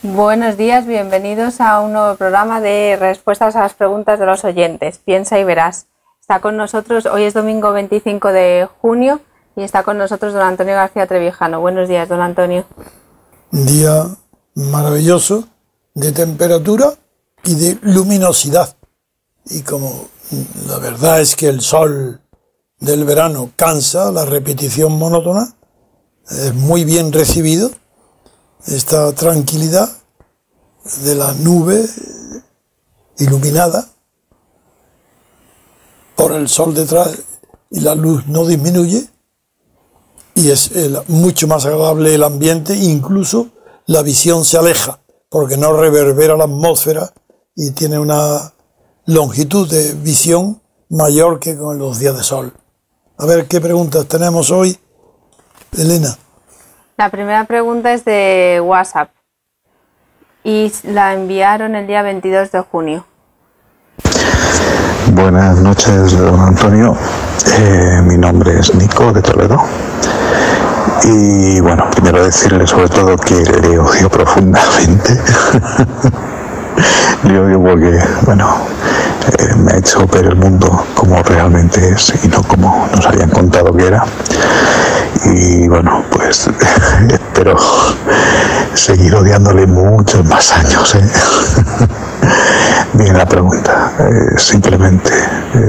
Buenos días, bienvenidos a un nuevo programa de respuestas a las preguntas de los oyentes. Piensa y verás. Está con nosotros, hoy es domingo 25 de junio y está con nosotros don Antonio García Trevijano. Buenos días, don Antonio. Un día maravilloso de temperatura y de luminosidad. Y como la verdad es que el sol del verano cansa, la repetición monótona, es muy bien recibido esta tranquilidad de la nube iluminada por el sol detrás y la luz no disminuye y es mucho más agradable el ambiente, incluso la visión se aleja porque no reverbera la atmósfera y tiene una longitud de visión mayor que con los días de sol. A ver qué preguntas tenemos hoy, Elena. La primera pregunta es de WhatsApp y la enviaron el día 22 de junio. Buenas noches, don Antonio. Mi nombre es Nico de Toledo. Y bueno, primero decirle sobre todo que le odio profundamente. Le odio porque, bueno, me ha hecho ver el mundo como realmente es y no como nos habían contado que era. Y bueno, pues espero seguir odiándole muchos más años, ¿eh? Bien, la pregunta simplemente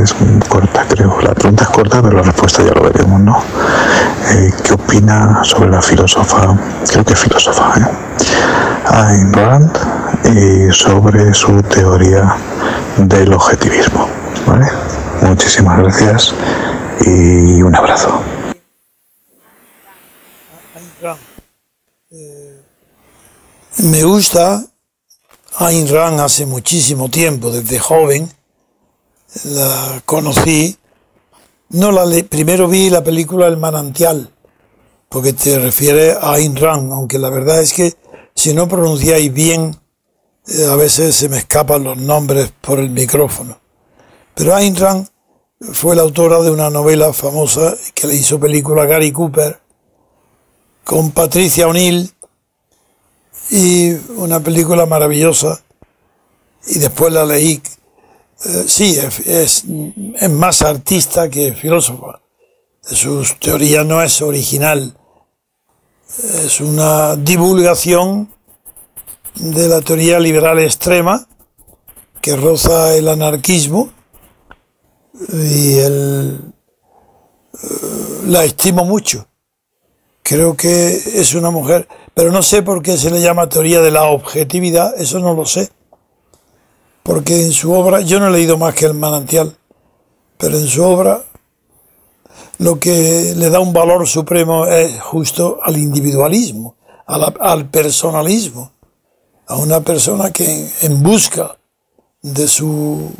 es corta, creo. La pregunta es corta, pero la respuesta ya lo veremos, ¿no? ¿Qué opina sobre la filósofa, creo que filósofa, Ayn Rand, y sobre su teoría del objetivismo? ¿Vale? Muchísimas gracias y un abrazo. Me gusta Ayn Rand hace muchísimo tiempo, desde joven la conocí. Primero vi la película El Manantial, porque te refiere a Ayn Rand, aunque la verdad es que si no pronunciáis bien, a veces se me escapan los nombres por el micrófono. Pero Ayn Rand fue la autora de una novela famosa que le hizo película Gary Cooper, con Patricia O'Neill, y una película maravillosa, y después la leí. Sí, es más artista que filósofa. Su teoría no es original, es una divulgación de la teoría liberal extrema que roza el anarquismo, y la estimo mucho. Creo que es una mujer, pero no sé por qué se le llama teoría de la objetividad, eso no lo sé. Porque en su obra, yo no he leído más que El Manantial, pero en su obra lo que le da un valor supremo es justo al individualismo, al personalismo, a una persona que en busca de su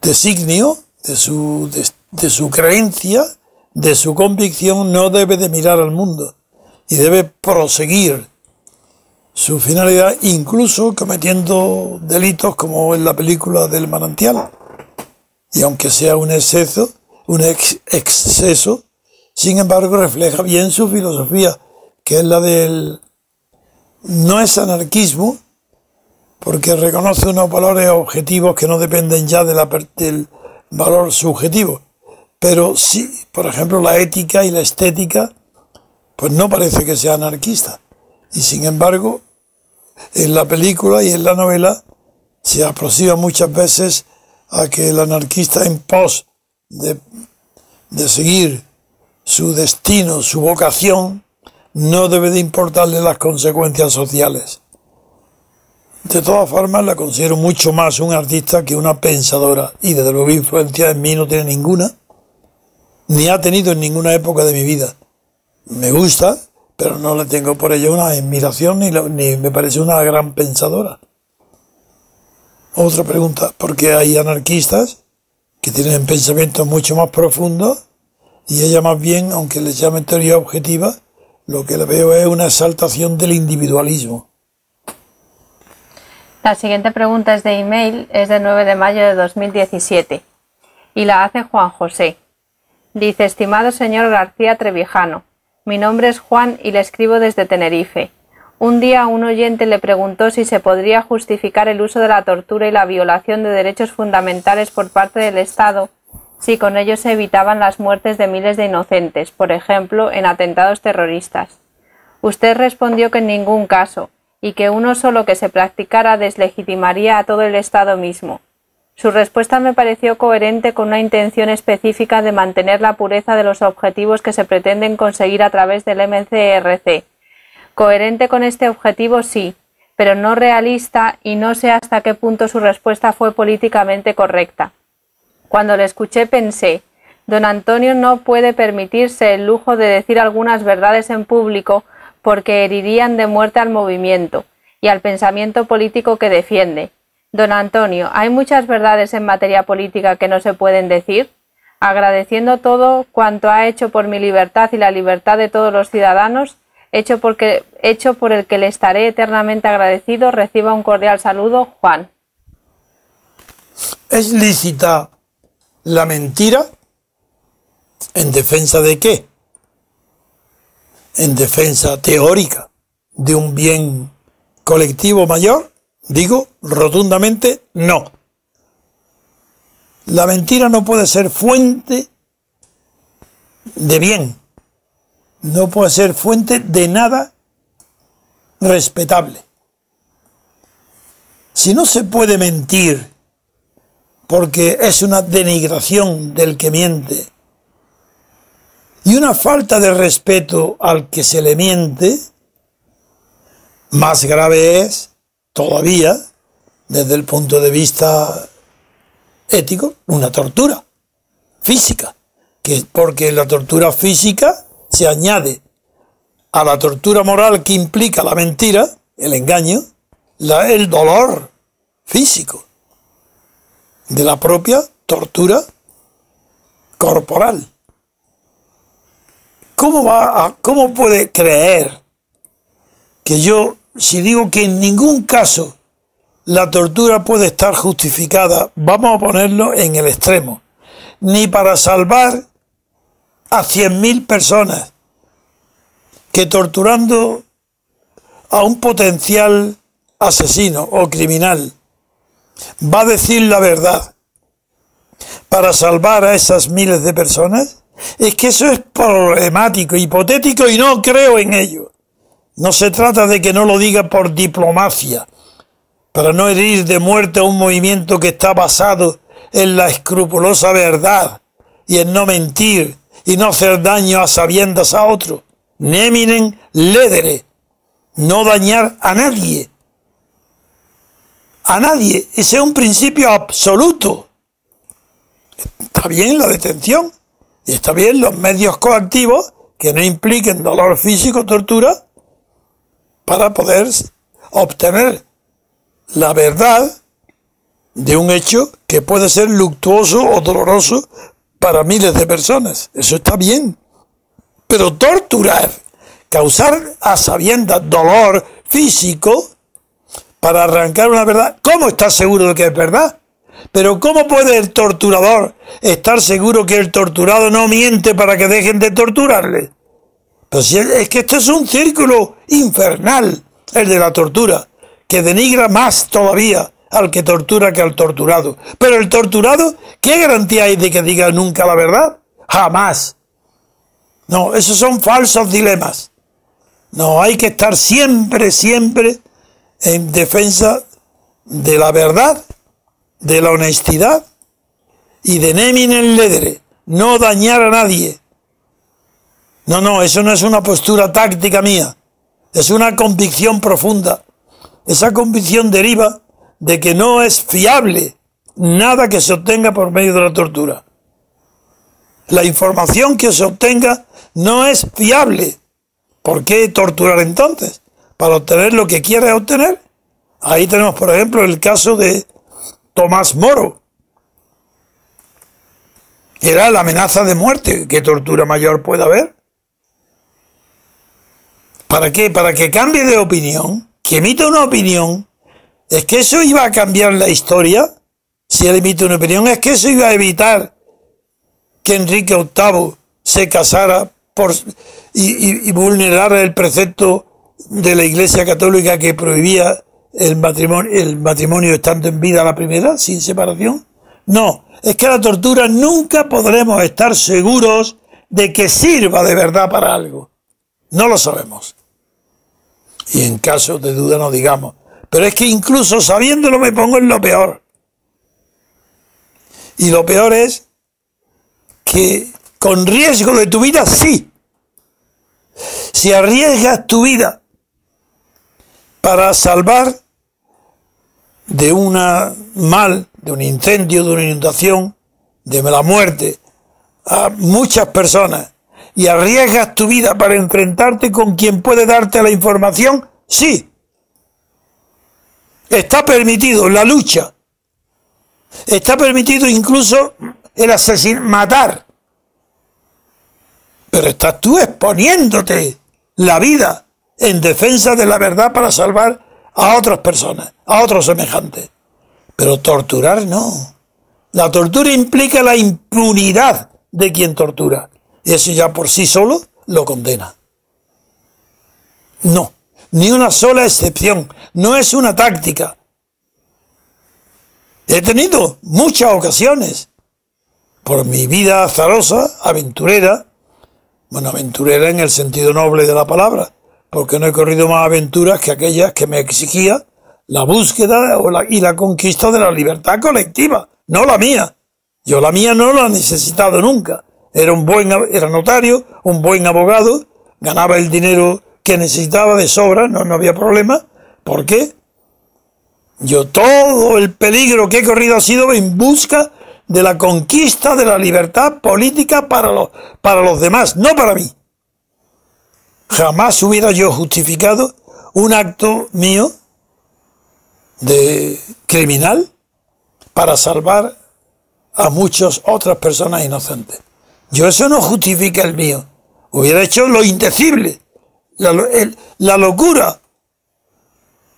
designio, de su creencia, de su convicción, no debe de mirar al mundo y debe proseguir su finalidad, incluso cometiendo delitos como en la película del Manantial. Y aunque sea un exceso, sin embargo refleja bien su filosofía, que es la del... no es anarquismo, porque reconoce unos valores objetivos que no dependen ya del valor subjetivo. Pero sí, por ejemplo, la ética y la estética, pues no parece que sea anarquista. Y sin embargo, en la película y en la novela se aproxima muchas veces a que el anarquista, en pos de seguir su destino, su vocación, no debe de importarle las consecuencias sociales. De todas formas, la considero mucho más un artista que una pensadora, y desde luego influencia en mí no tiene ninguna, ni ha tenido en ninguna época de mi vida. Me gusta, pero no le tengo por ello una admiración ni me parece una gran pensadora. Otra pregunta, ¿por qué hay anarquistas que tienen pensamientos mucho más profundos y ella más bien, aunque les llamen teoría objetiva, lo que le veo es una exaltación del individualismo? La siguiente pregunta es de email, es del 9 de mayo de 2017 y la hace Juan José. Dice: estimado señor García Trevijano, mi nombre es Juan y le escribo desde Tenerife. Un día un oyente le preguntó si se podría justificar el uso de la tortura y la violación de derechos fundamentales por parte del Estado si con ello se evitaban las muertes de miles de inocentes, por ejemplo, en atentados terroristas. Usted respondió que en ningún caso, y que uno solo que se practicara deslegitimaría a todo el Estado mismo. Su respuesta me pareció coherente con una intención específica de mantener la pureza de los objetivos que se pretenden conseguir a través del MCRC. Coherente con este objetivo, sí, pero no realista, y no sé hasta qué punto su respuesta fue políticamente correcta. Cuando le escuché pensé, don Antonio no puede permitirse el lujo de decir algunas verdades en público porque herirían de muerte al movimiento y al pensamiento político que defiende. Don Antonio, ¿hay muchas verdades en materia política que no se pueden decir? Agradeciendo todo cuanto ha hecho por mi libertad y la libertad de todos los ciudadanos, hecho por el que le estaré eternamente agradecido, reciba un cordial saludo, Juan. ¿Es lícita la mentira? ¿En defensa de qué? ¿En defensa teórica de un bien colectivo mayor? Digo rotundamente no. La mentira no puede ser fuente de bien, no puede ser fuente de nada respetable. Si no se puede mentir porque es una denigración del que miente y una falta de respeto al que se le miente, más grave es todavía, desde el punto de vista ético, una tortura física, porque la tortura física se añade a la tortura moral que implica la mentira, el engaño, el dolor físico de la propia tortura corporal. ¿Cómo puede creer que yo, si digo que en ningún caso la tortura puede estar justificada, vamos a ponerlo en el extremo, ni para salvar a 100.000 personas, que torturando a un potencial asesino o criminal va a decir la verdad para salvar a esas miles de personas? Es que eso es problemático, hipotético, y no creo en ello. No se trata de que no lo diga por diplomacia, para no herir de muerte a un movimiento que está basado en la escrupulosa verdad y en no mentir y no hacer daño a sabiendas a otro. Neminem ledere, no dañar a nadie. A nadie, ese es un principio absoluto. Está bien la detención y está bien los medios coactivos que no impliquen dolor físico, tortura, para poder obtener la verdad de un hecho que puede ser luctuoso o doloroso para miles de personas. Eso está bien. Pero torturar, causar a sabiendas dolor físico para arrancar una verdad, ¿cómo estás seguro de que es verdad? Pero ¿cómo puede el torturador estar seguro que el torturado no miente para que dejen de torturarle? Pero si es que esto es un círculo infernal, el de la tortura, que denigra más todavía al que tortura que al torturado. Pero el torturado, ¿qué garantía hay de que diga nunca la verdad? Jamás. No, esos son falsos dilemas. No, hay que estar siempre, siempre en defensa de la verdad, de la honestidad y de neminem ledere, no dañar a nadie. No, eso no es una postura táctica mía, es una convicción profunda. Esa convicción deriva de que no es fiable nada que se obtenga por medio de la tortura. La información que se obtenga no es fiable. ¿Por qué torturar entonces? Para obtener lo que quiere obtener. Ahí tenemos, por ejemplo, el caso de Tomás Moro. Era la amenaza de muerte. ¿Qué tortura mayor puede haber? ¿Para qué? Para que cambie de opinión, que emita una opinión. ¿Es que eso iba a cambiar la historia? Si él emite una opinión, ¿es que eso iba a evitar que Enrique VIII se casara y vulnerara el precepto de la Iglesia Católica que prohibía el matrimonio estando en vida la primera, sin separación? No, es que la tortura nunca podremos estar seguros de que sirva de verdad para algo. No lo sabemos. Y en caso de duda no digamos. Pero es que incluso sabiéndolo me pongo en lo peor. Y lo peor es que con riesgo de tu vida, sí. Si arriesgas tu vida para salvar de un mal, de un incendio, de una inundación, de la muerte a muchas personas, y arriesgas tu vida para enfrentarte con quien puede darte la información, sí. Está permitido la lucha. Está permitido incluso el matar. Pero estás tú exponiéndote la vida en defensa de la verdad para salvar a otras personas, a otros semejantes. Pero torturar no. La tortura implica la impunidad de quien tortura. Y eso ya por sí solo lo condena. No, ni una sola excepción. No es una táctica. He tenido muchas ocasiones, por mi vida azarosa, aventurera, bueno, aventurera en el sentido noble de la palabra, porque no he corrido más aventuras que aquellas que me exigía la búsqueda y la conquista de la libertad colectiva, no la mía. Yo la mía no la he necesitado nunca. Era notario, un buen abogado, ganaba el dinero que necesitaba de sobra, no había problema. ¿Por qué? Yo todo el peligro que he corrido ha sido en busca de la conquista de la libertad política para los demás, no para mí. Jamás hubiera yo justificado un acto mío de criminal para salvar a muchas otras personas inocentes. Yo eso no justifica el mío. Hubiera hecho lo indecible, la locura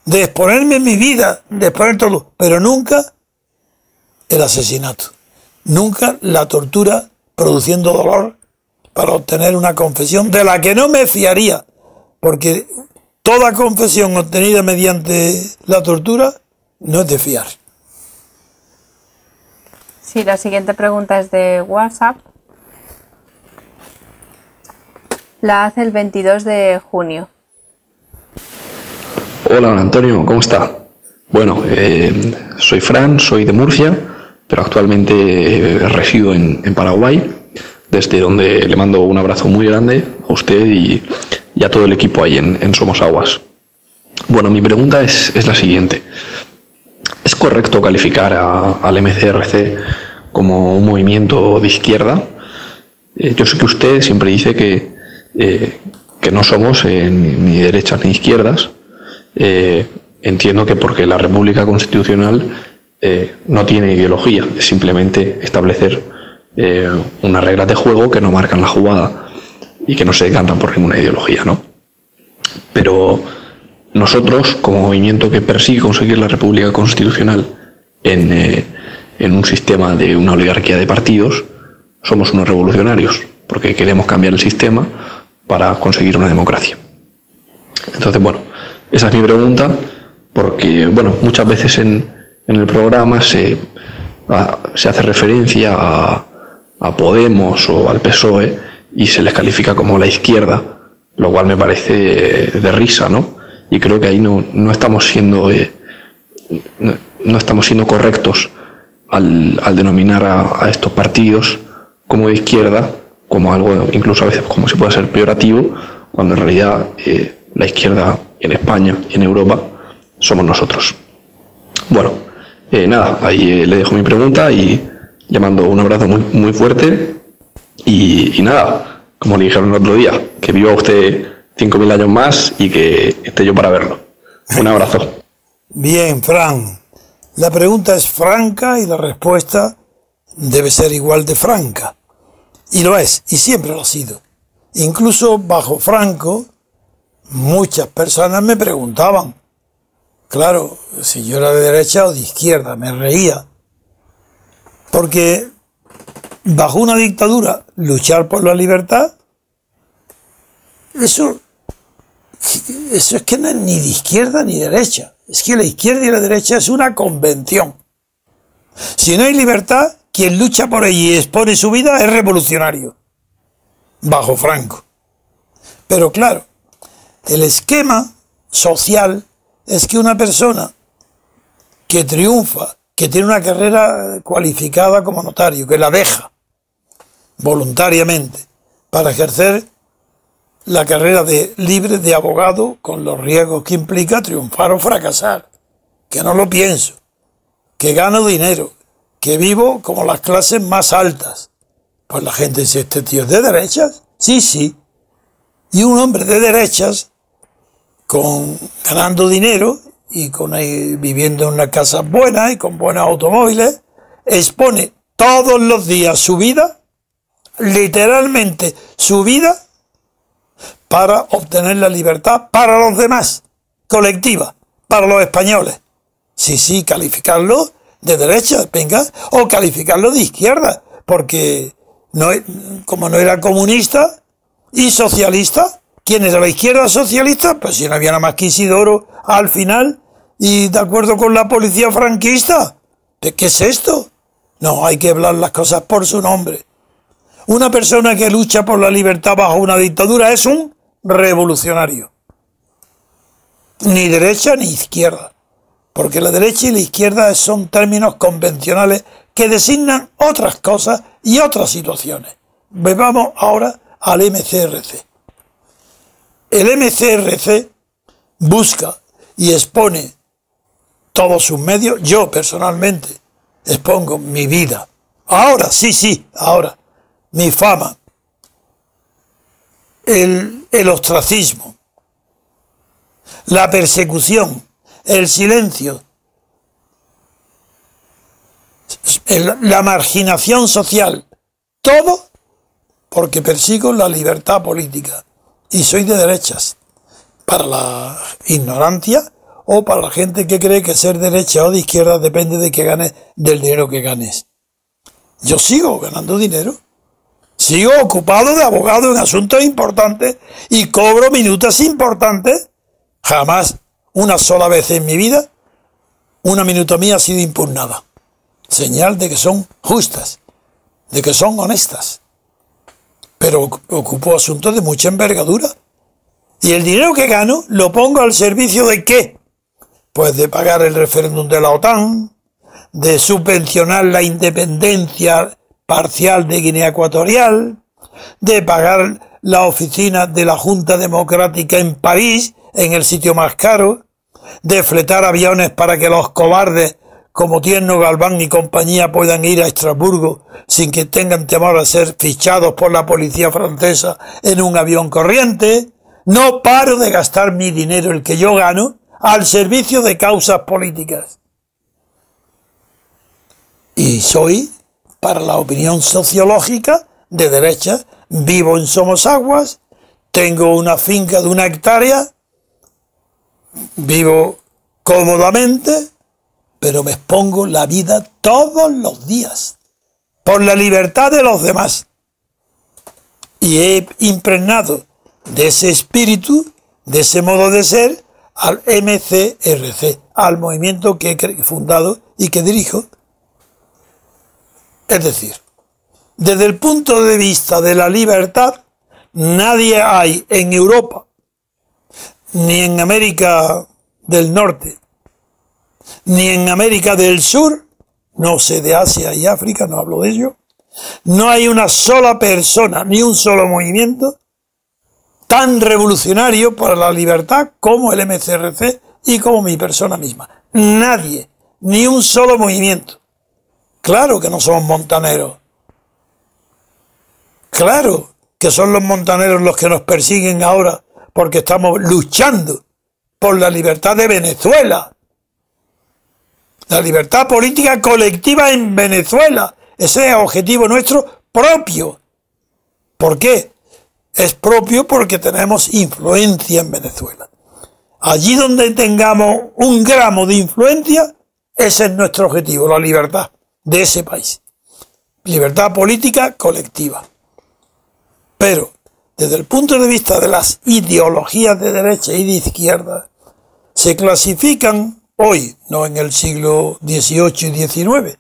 de exponerme mi vida, de exponer todo, pero nunca el asesinato, nunca la tortura produciendo dolor para obtener una confesión de la que no me fiaría, porque toda confesión obtenida mediante la tortura no es de fiar. Sí, la siguiente pregunta es de WhatsApp. La hace el 22 de junio. Hola, don Antonio, ¿cómo está? Bueno, soy Fran, soy de Murcia, pero actualmente resido en Paraguay, desde donde le mando un abrazo muy grande a usted y a todo el equipo ahí en Somos Aguas. Bueno, mi pregunta es la siguiente. ¿Es correcto calificar al MCRC como un movimiento de izquierda? Yo sé que usted siempre dice que no somos ni derechas ni izquierdas. Entiendo que porque la República Constitucional no tiene ideología, es simplemente establecer unas reglas de juego que no marcan la jugada y que no se decantan por ninguna ideología, ¿no? Pero nosotros, como movimiento que persigue conseguir la República Constitucional en un sistema de una oligarquía de partidos, somos unos revolucionarios, porque queremos cambiar el sistema para conseguir una democracia. Entonces, bueno, esa es mi pregunta, porque, bueno, muchas veces en el programa se hace referencia a Podemos o al PSOE y se les califica como la izquierda, lo cual me parece de risa, ¿no? Y creo que ahí no estamos siendo correctos al denominar a estos partidos como de izquierda, como algo incluso a veces como si puede ser peyorativo, cuando en realidad la izquierda en España y en Europa somos nosotros. Bueno, nada, ahí le dejo mi pregunta y le mando un abrazo muy, muy fuerte y nada, como le dijeron el otro día, que viva usted 5.000 años más y que esté yo para verlo. Un abrazo. Bien, Fran. La pregunta es franca y la respuesta debe ser igual de franca. Y lo es, y siempre lo ha sido. Incluso bajo Franco, muchas personas me preguntaban, claro, si yo era de derecha o de izquierda, me reía. Porque bajo una dictadura, luchar por la libertad, eso Eso es que no es ni de izquierda ni de derecha. Es que la izquierda y la derecha es una convención. Si no hay libertad, quien lucha por ella y expone su vida es revolucionario. Bajo Franco. Pero claro, el esquema social es que una persona que triunfa, que tiene una carrera cualificada como notario, que la deja voluntariamente para ejercer la carrera de libre de abogado con los riesgos que implica triunfar o fracasar, que no lo pienso, que gano dinero, que vivo como las clases más altas. Pues la gente dice, ¿este tío es de derechas? Sí, sí. Y un hombre de derechas, ganando dinero y viviendo en una casa buena y con buenos automóviles, expone todos los días su vida, literalmente su vida, para obtener la libertad para los demás, colectiva, para los españoles. Sí, sí, calificarlo de derecha, venga, o calificarlo de izquierda, porque como no era comunista y socialista, ¿quién era la izquierda socialista? Pues si no había nada más que Isidoro al final y de acuerdo con la policía franquista. ¿Qué es esto? No, hay que hablar las cosas por su nombre. Una persona que lucha por la libertad bajo una dictadura es un revolucionario. Ni derecha ni izquierda. Porque la derecha y la izquierda son términos convencionales que designan otras cosas y otras situaciones. Vamos ahora al MCRC. El MCRC busca y expone todos sus medios. Yo personalmente expongo mi vida. Ahora, sí, ahora. Mi fama. El ostracismo. La persecución. El silencio. La marginación social. Todo porque persigo la libertad política. Y soy de derechas. Para la ignorancia o para la gente que cree que ser derecha o de izquierda depende de que ganes, del dinero que ganes. Yo sigo ganando dinero. Sigo ocupado de abogado en asuntos importantes y cobro minutas importantes. Jamás, una sola vez en mi vida, una minuta mía ha sido impugnada. Señal de que son justas, de que son honestas. Pero ocupo asuntos de mucha envergadura. Y el dinero que gano lo pongo al servicio ¿de qué? Pues de pagar el referéndum de la OTAN, de subvencionar la independencia parcial de Guinea Ecuatorial, de pagar la oficina de la Junta Democrática en París, en el sitio más caro, de fletar aviones para que los cobardes como Tierno Galván y compañía puedan ir a Estrasburgo sin que tengan temor a ser fichados por la policía francesa en un avión corriente. No paro de gastar mi dinero, el que yo gano, al servicio de causas políticas. Y soy, para la opinión sociológica, de derecha, vivo en Somosaguas, tengo una finca de 1 hectárea, vivo cómodamente, pero me expongo la vida todos los días, por la libertad de los demás. Y he impregnado de ese espíritu, de ese modo de ser, al MCRC, al movimiento que he fundado y que dirijo. Es decir, desde el punto de vista de la libertad, nadie hay en Europa, ni en América del Norte, ni en América del Sur, no sé de Asia y África, no hablo de ello, no hay una sola persona, ni un solo movimiento tan revolucionario para la libertad como el MCRC y como mi persona misma. Nadie, ni un solo movimiento. Claro que no somos montaneros. Claro que son los montaneros los que nos persiguen ahora porque estamos luchando por la libertad de Venezuela. La libertad política colectiva en Venezuela. Ese es el objetivo nuestro propio. ¿Por qué? Es propio porque tenemos influencia en Venezuela. Allí donde tengamos 1 gramo de influencia, ese es nuestro objetivo, la libertad de ese país. Libertad política colectiva. Pero, desde el punto de vista de las ideologías de derecha y de izquierda, se clasifican hoy, no en el siglo XVIII y XIX,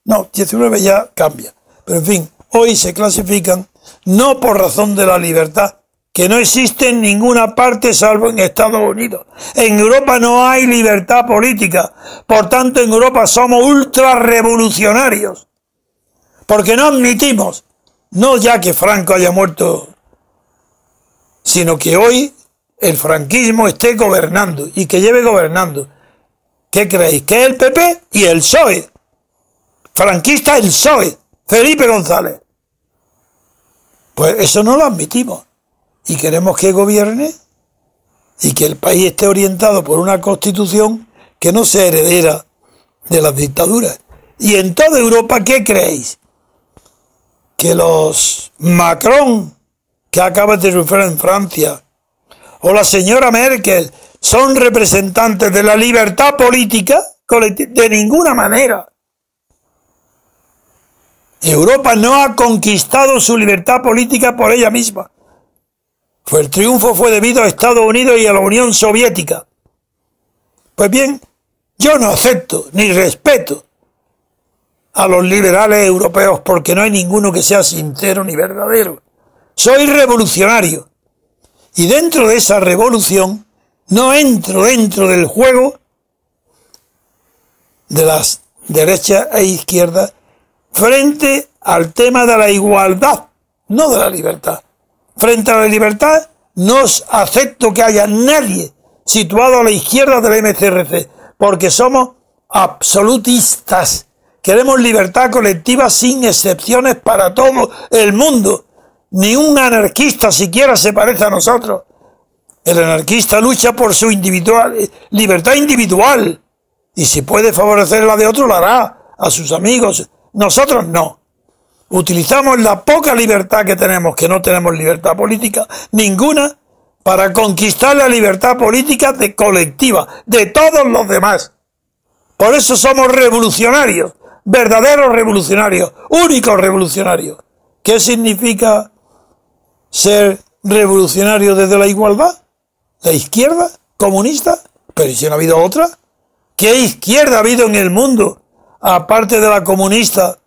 no, XIX ya cambia, pero en fin, hoy se clasifican no por razón de la libertad, que no existe en ninguna parte salvo en Estados Unidos. En Europa no hay libertad política, por tanto en Europa somos ultra revolucionarios, porque no admitimos, no ya que Franco haya muerto, sino que hoy el franquismo esté gobernando y que lleve gobernando. ¿Qué creéis? Que es el PP y el PSOE. Franquista el PSOE, Felipe González. Pues eso no lo admitimos. Y queremos que gobierne y que el país esté orientado por una constitución que no sea heredera de las dictaduras. Y en toda Europa, ¿qué creéis? Que los Macron, que acaba de triunfar en Francia, o la señora Merkel, son representantes de la libertad política de ninguna manera. Europa no ha conquistado su libertad política por ella misma. El triunfo fue debido a Estados Unidos y a la Unión Soviética. Pues bien, yo no acepto ni respeto a los liberales europeos porque no hay ninguno que sea sincero ni verdadero. Soy revolucionario. Y dentro de esa revolución no entro dentro del juego de las derechas e izquierdas frente al tema de la igualdad, no de la libertad. Frente a la libertad no acepto que haya nadie situado a la izquierda del MCRC, porque somos absolutistas. Queremos libertad colectiva sin excepciones para todo el mundo. Ni un anarquista siquiera se parece a nosotros. El anarquista lucha por su libertad individual, y si puede favorecer la de otro lo hará, a sus amigos. Nosotros no. Utilizamos la poca libertad que tenemos, que no tenemos libertad política ninguna, para conquistar la libertad política colectiva de todos los demás. Por eso somos revolucionarios, verdaderos revolucionarios, únicos revolucionarios. ¿Qué significa ser revolucionario desde la igualdad? ¿La izquierda comunista? Pero si no ha habido otra. ¿Qué izquierda ha habido en el mundo, aparte de la comunista,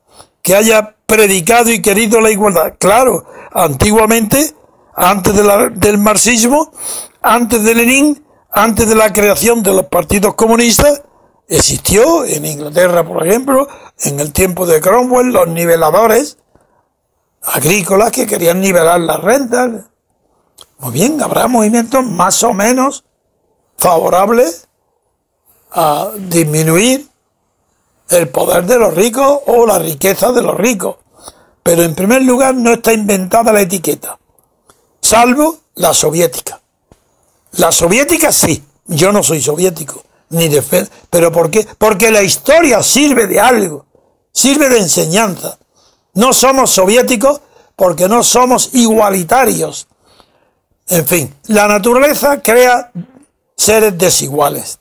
que haya predicado y querido la igualdad? Claro, antiguamente, antes del marxismo, antes de Lenin, antes de la creación de los partidos comunistas, existió en Inglaterra, por ejemplo, en el tiempo de Cromwell, los niveladores agrícolas que querían nivelar las rentas. Muy bien, habrá movimientos más o menos favorables a disminuir el poder de los ricos o la riqueza de los ricos. Pero en primer lugar no está inventada la etiqueta, salvo la soviética. La soviética sí, yo no soy soviético, pero ¿por qué? Porque la historia sirve de algo, sirve de enseñanza. No somos soviéticos porque no somos igualitarios. En fin, la naturaleza crea seres desiguales.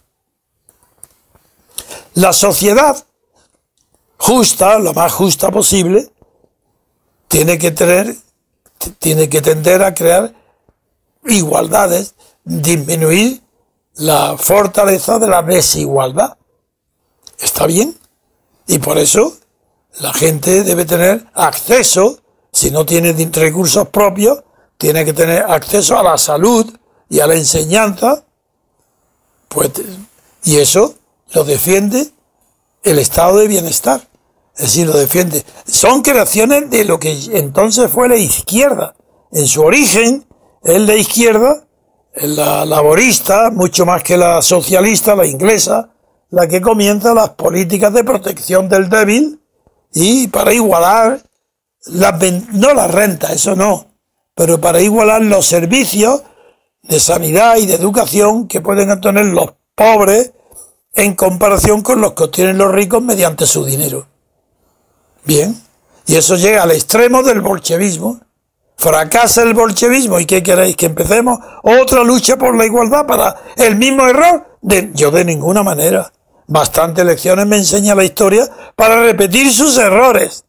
La sociedad justa, lo más justa posible, tiene que tender a crear igualdades, disminuir la fortaleza de la desigualdad. ¿Está bien? Y por eso la gente debe tener acceso, si no tiene recursos propios, tiene que tener acceso a la salud y a la enseñanza, pues, y eso lo defiende el estado de bienestar. Es decir, lo defiende. Son creaciones de lo que entonces fue la izquierda. En su origen es la izquierda, la laborista, mucho más que la socialista, la inglesa, la que comienza las políticas de protección del débil y para igualar, no la renta, eso no, pero para igualar los servicios de sanidad y de educación que pueden obtener los pobres en comparación con los que obtienen los ricos mediante su dinero. Bien, y eso llega al extremo del bolchevismo. Fracasa el bolchevismo, ¿y qué queréis? ¿Que empecemos otra lucha por la igualdad para el mismo error? Yo de ninguna manera. Bastantes lecciones me enseña la historia para repetir sus errores.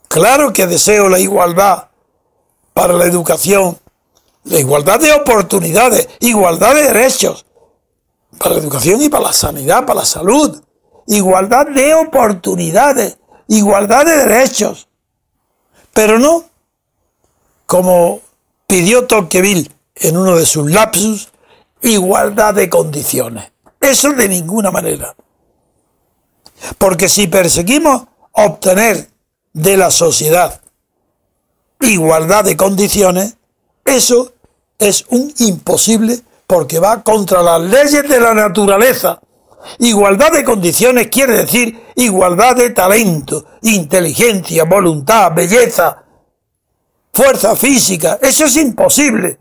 Claro que deseo la igualdad para la educación, la igualdad de oportunidades, igualdad de derechos, para la educación y para la sanidad, para la salud, igualdad de oportunidades, igualdad de derechos, pero no como pidió Tocqueville en uno de sus lapsus, igualdad de condiciones. Eso de ninguna manera. Porque si perseguimos obtener de la sociedad igualdad de condiciones, eso es un imposible porque va contra las leyes de la naturaleza. Igualdad de condiciones quiere decir igualdad de talento, inteligencia, voluntad, belleza, fuerza física. Eso es imposible.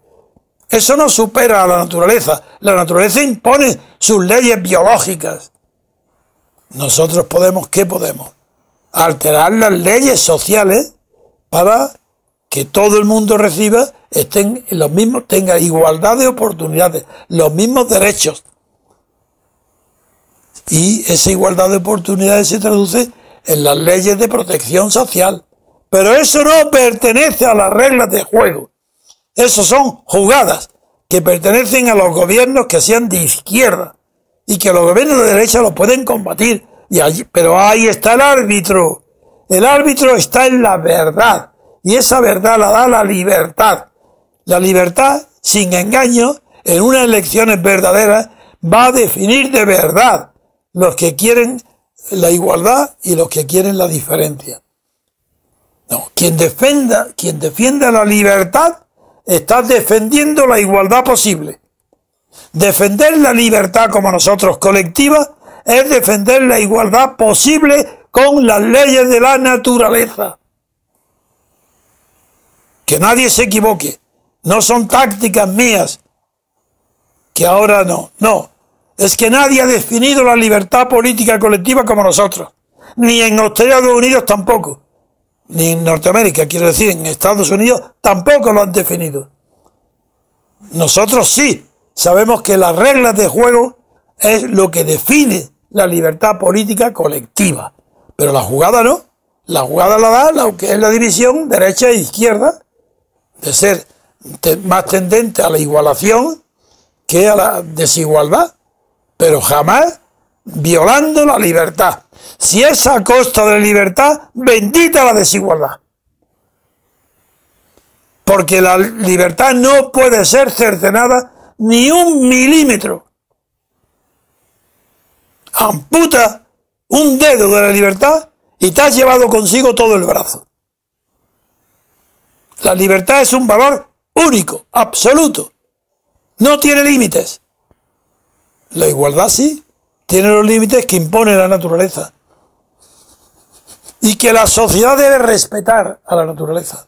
Eso no supera a la naturaleza. La naturaleza impone sus leyes biológicas. Nosotros podemos, ¿qué podemos? Alterar las leyes sociales para que todo el mundo reciba, estén los mismos, tenga igualdad de oportunidades, los mismos derechos. Y esa igualdad de oportunidades se traduce en las leyes de protección social. Pero eso no pertenece a las reglas de juego. Eso son jugadas que pertenecen a los gobiernos que sean de izquierda y que los gobiernos de derecha los pueden combatir. Pero ahí está el árbitro. El árbitro está en la verdad y esa verdad la da la libertad. La libertad, sin engaño, en unas elecciones verdaderas va a definir de verdad los que quieren la igualdad y los que quieren la diferencia. No, quien defienda la libertad está defendiendo la igualdad posible. Defender la libertad como nosotros colectiva es defender la igualdad posible con las leyes de la naturaleza. Que nadie se equivoque. No son tácticas mías. Que ahora no. No. Es que nadie ha definido la libertad política colectiva como nosotros. Ni en Estados Unidos tampoco. Ni en Norteamérica, quiero decir, en Estados Unidos tampoco lo han definido. Nosotros sí sabemos que las reglas de juego es lo que define la libertad política colectiva. Pero la jugada no. La jugada la da lo que es la división derecha e izquierda, de ser más tendente a la igualación que a la desigualdad, pero jamás violando la libertad. Si es a costa de la libertad, bendita la desigualdad. Porque la libertad no puede ser cercenada ni un milímetro. Amputa un dedo de la libertad y te has llevado consigo todo el brazo. La libertad es un valor único, absoluto. No tiene límites. La igualdad sí, tiene los límites que impone la naturaleza. Y que la sociedad debe respetar a la naturaleza.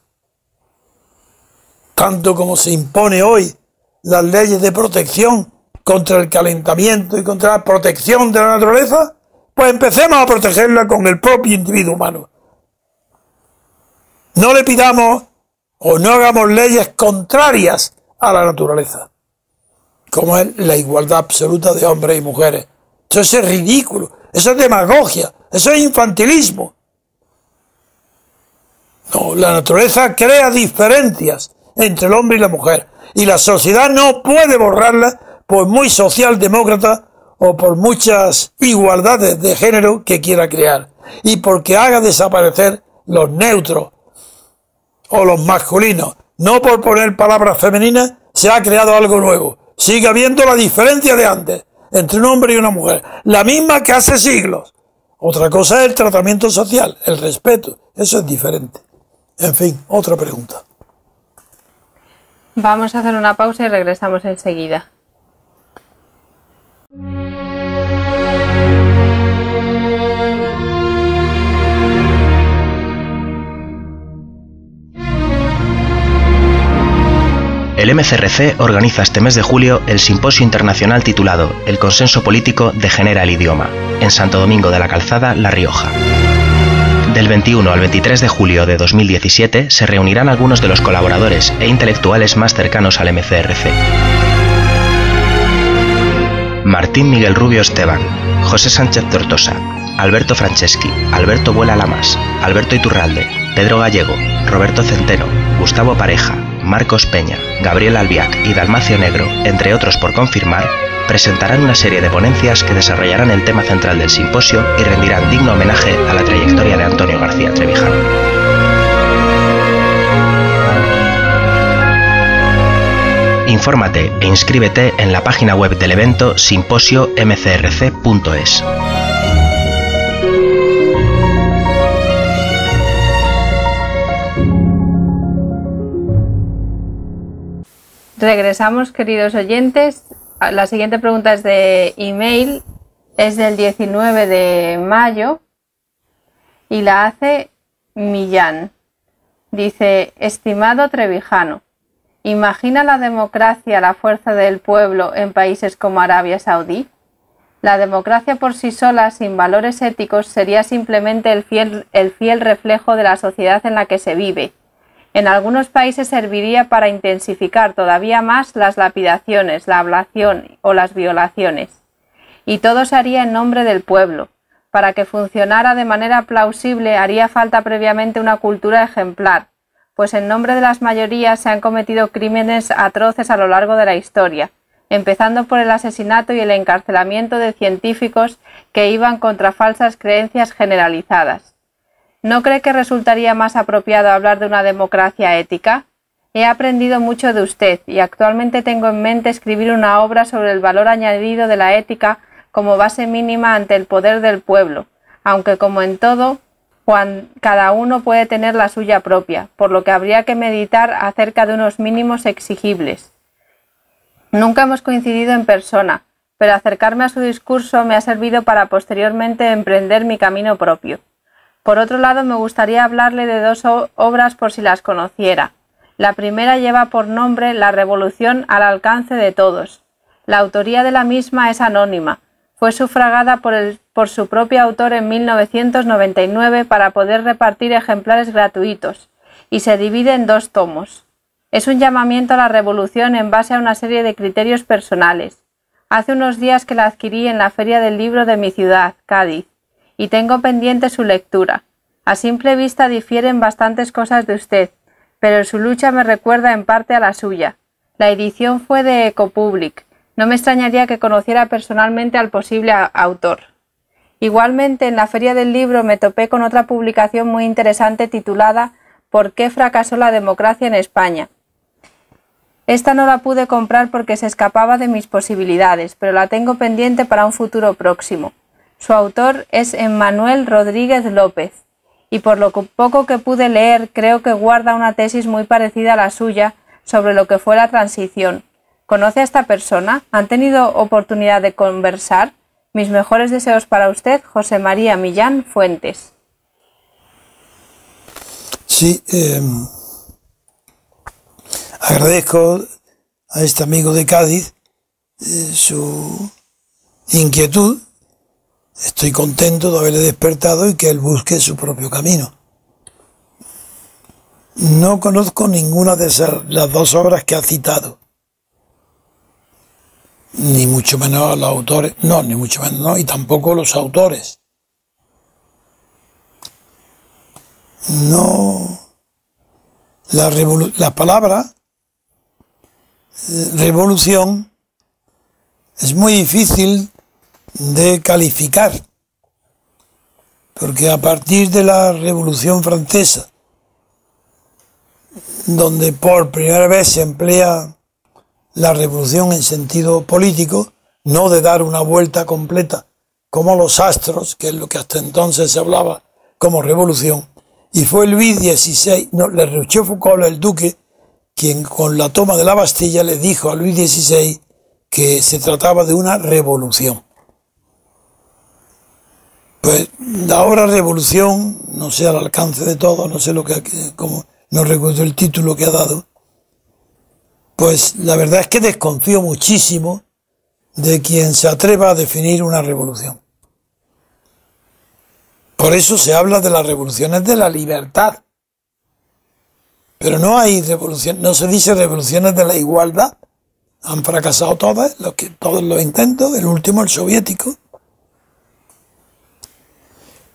Tanto como se impone hoy las leyes de protección contra el calentamiento y contra la protección de la naturaleza, pues empecemos a protegerla con el propio individuo humano. No le pidamos o no hagamos leyes contrarias a la naturaleza, como es la igualdad absoluta de hombres y mujeres. Eso es ridículo, eso es demagogia, eso es infantilismo. No, la naturaleza crea diferencias entre el hombre y la mujer, y la sociedad no puede borrarlas por muy socialdemócrata o por muchas igualdades de género que quiera crear, y porque haga desaparecer los neutros o los masculinos. No por poner palabras femeninas se ha creado algo nuevo. Sigue habiendo la diferencia de antes entre un hombre y una mujer, la misma que hace siglos. Otra cosa es el tratamiento social, el respeto, eso es diferente. En fin, otra pregunta. Vamos a hacer una pausa y regresamos enseguida. El MCRC organiza este mes de julio el simposio internacional titulado El consenso político degenera el idioma, en Santo Domingo de la Calzada, La Rioja. Del 21 al 23 de julio de 2017 se reunirán algunos de los colaboradores e intelectuales más cercanos al MCRC. Martín Miguel Rubio Esteban, José Sánchez Tortosa, Alberto Franceschi, Alberto Vuela Lamas, Alberto Iturralde, Pedro Gallego, Roberto Centeno, Gustavo Pareja, Marcos Peña, Gabriel Albiac y Dalmacio Negro, entre otros por confirmar, presentarán una serie de ponencias que desarrollarán el tema central del simposio y rendirán digno homenaje a la trayectoria de Antonio García Trevijano. Infórmate e inscríbete en la página web del evento simposio-mcrc.es. Regresamos, queridos oyentes. La siguiente pregunta es de email, es del 19 de mayo y la hace Millán. Dice: estimado Trevijano, ¿imagina la democracia la fuerza del pueblo en países como Arabia Saudí? La democracia por sí sola, sin valores éticos, sería simplemente el fiel reflejo de la sociedad en la que se vive. En algunos países serviría para intensificar todavía más las lapidaciones, la ablación o las violaciones. Y todo se haría en nombre del pueblo. Para que funcionara de manera plausible haría falta previamente una cultura ejemplar, pues en nombre de las mayorías se han cometido crímenes atroces a lo largo de la historia, empezando por el asesinato y el encarcelamiento de científicos que iban contra falsas creencias generalizadas. ¿No cree que resultaría más apropiado hablar de una democracia ética? He aprendido mucho de usted y actualmente tengo en mente escribir una obra sobre el valor añadido de la ética como base mínima ante el poder del pueblo, aunque como en todo, cada uno puede tener la suya propia, por lo que habría que meditar acerca de unos mínimos exigibles. Nunca hemos coincidido en persona, pero acercarme a su discurso me ha servido para posteriormente emprender mi camino propio. Por otro lado, me gustaría hablarle de dos obras por si las conociera. La primera lleva por nombre La Revolución al alcance de todos. La autoría de la misma es anónima. Fue sufragada por su propio autor en 1999 para poder repartir ejemplares gratuitos, y se divide en 2 tomos. Es un llamamiento a la revolución en base a una serie de criterios personales. Hace unos días que la adquirí en la Feria del Libro de mi ciudad, Cádiz, y tengo pendiente su lectura. A simple vista difieren bastantes cosas de usted, pero su lucha me recuerda en parte a la suya. La edición fue de Ecopublic. No me extrañaría que conociera personalmente al posible autor. Igualmente, en la Feria del Libro me topé con otra publicación muy interesante titulada ¿Por qué fracasó la democracia en España? Esta no la pude comprar porque se escapaba de mis posibilidades, pero la tengo pendiente para un futuro próximo. Su autor es Emmanuel Rodríguez López, y por lo poco que pude leer creo que guarda una tesis muy parecida a la suya sobre lo que fue la transición. ¿Conoce a esta persona? ¿Han tenido oportunidad de conversar? Mis mejores deseos para usted, José María Millán Fuentes. Sí, agradezco a este amigo de Cádiz su inquietud. Estoy contento de haberle despertado y que él busque su propio camino. No conozco ninguna de las 2 obras que ha citado, ni mucho menos a los autores, no, ni mucho menos, no, y tampoco los autores. No, la palabra revolución es muy difícil de calificar, porque a partir de la Revolución Francesa, donde por primera vez se emplea la revolución en sentido político, no de dar una vuelta completa como los astros, que es lo que hasta entonces se hablaba como revolución, y fue Luis XVI, no, Le Rochefoucauld, el duque, quien con la toma de la Bastilla le dijo a Luis XVI que se trataba de una revolución. Pues ahora revolución, no sé al alcance de todo, no sé no recuerdo el título que ha dado, pues la verdad es que desconfío muchísimo de quien se atreva a definir una revolución. Por eso se habla de las revoluciones de la libertad. Pero no hay revolución, no se dice revoluciones de la igualdad. Han fracasado todas, todos los intentos, el último, el soviético.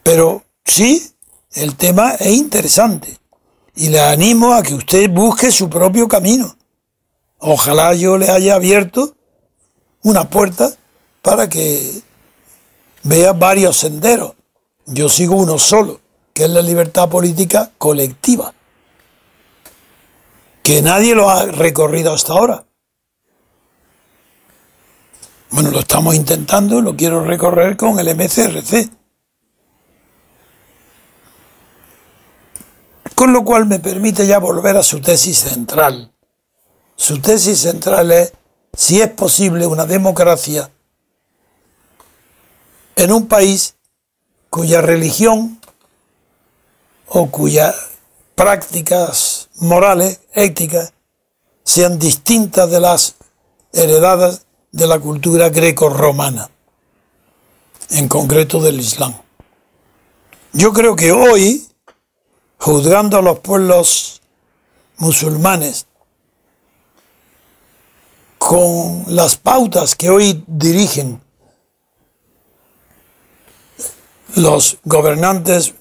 Pero sí el tema es interesante y le animo a que usted busque su propio camino. Ojalá yo le haya abierto una puerta para que vea varios senderos. Yo sigo uno solo, que es la libertad política colectiva, que nadie lo ha recorrido hasta ahora. Bueno, lo estamos intentando, lo quiero recorrer con el MCRC. Con lo cual me permite ya volver a su tesis central. Su tesis central es si es posible una democracia en un país cuya religión o cuyas prácticas morales, éticas, sean distintas de las heredadas de la cultura greco-romana, en concreto del Islam. Yo creo que hoy, juzgando a los pueblos musulmanes con las pautas que hoy dirigen los gobernantes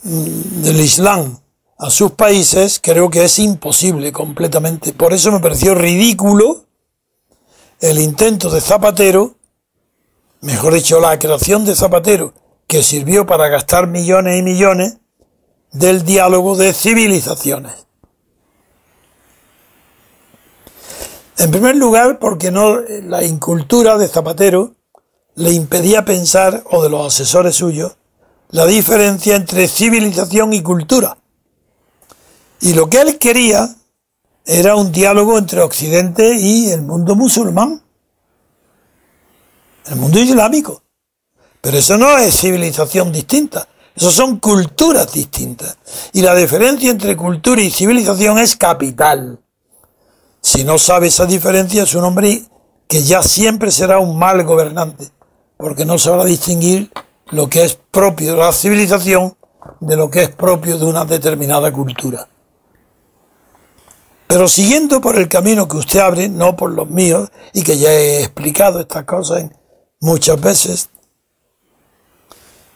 del Islam a sus países, creo que es imposible completamente. Por eso me pareció ridículo el intento de Zapatero, mejor dicho, la creación de Zapatero, que sirvió para gastar millones y millones, del diálogo de civilizaciones. En primer lugar, porque la incultura de Zapatero le impedía pensar, o de los asesores suyos, la diferencia entre civilización y cultura. Y lo que él quería era un diálogo entre Occidente y el mundo musulmán, el mundo islámico. Pero eso no es civilización distinta, eso son culturas distintas. Y la diferencia entre cultura y civilización es capital. Si no sabe esa diferencia, es un hombre que ya siempre será un mal gobernante, porque no sabrá distinguir lo que es propio de la civilización de lo que es propio de una determinada cultura. Pero siguiendo por el camino que usted abre, no por los míos, y que ya he explicado estas cosas muchas veces,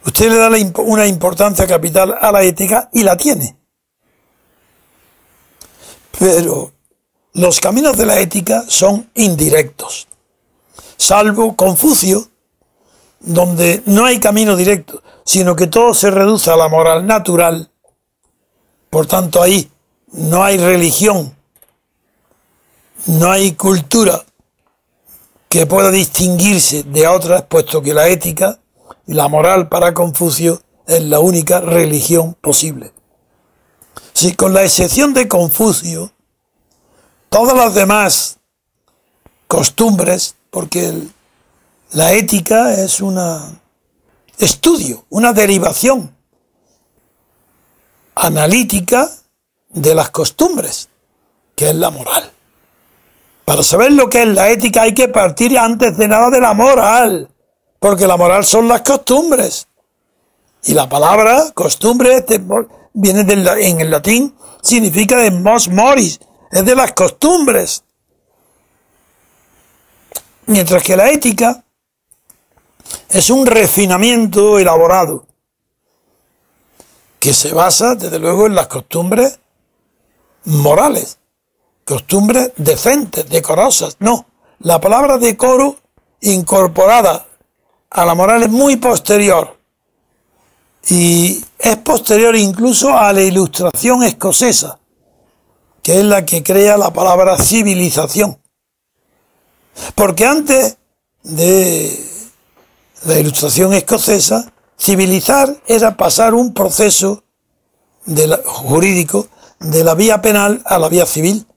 usted le da una importancia capital a la ética y la tiene. Pero los caminos de la ética son indirectos, salvo Confucio, donde no hay camino directo, sino que todo se reduce a la moral natural. Por tanto, ahí no hay religión, no hay cultura que pueda distinguirse de otras, puesto que la ética y la moral para Confucio es la única religión posible. Si con la excepción de Confucio, todas las demás costumbres, porque la ética es un estudio, una derivación analítica de las costumbres, que es la moral. Para saber lo que es la ética hay que partir antes de nada de la moral, porque la moral son las costumbres. Y la palabra costumbre viene en el latín, significa de mos moris, es de las costumbres. Mientras que la ética es un refinamiento elaborado que se basa, desde luego, en las costumbres morales, costumbres decentes, decorosas. No, la palabra decoro incorporada a la moral es muy posterior, y es posterior incluso a la Ilustración escocesa, que es la que crea la palabra civilización. Porque antes de la Ilustración escocesa, civilizar era pasar un proceso jurídico de la vía penal a la vía civil.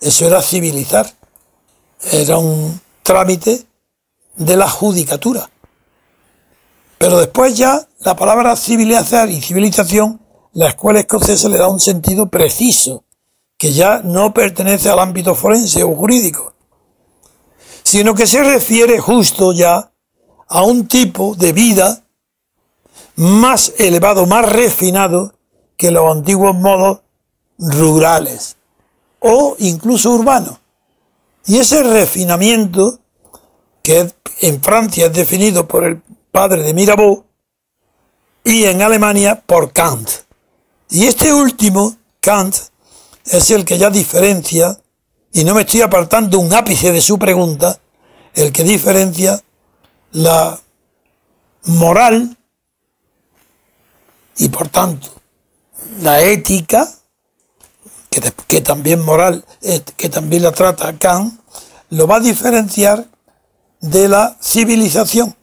Eso era civilizar. Era un trámite de la judicatura. Pero después ya la palabra civilizar y civilización, la escuela escocesa le da un sentido preciso, que ya no pertenece al ámbito forense o jurídico, sino que se refiere justo ya a un tipo de vida más elevado, más refinado que los antiguos modos rurales o incluso urbanos. Y ese refinamiento, que en Francia es definido por el padre de Mirabeau, y en Alemania por Kant. Y este último, Kant, es el que ya diferencia, y no me estoy apartando un ápice de su pregunta, el que diferencia la moral y por tanto la ética, que también moral, que también la trata Kant, lo va a diferenciar de la civilización,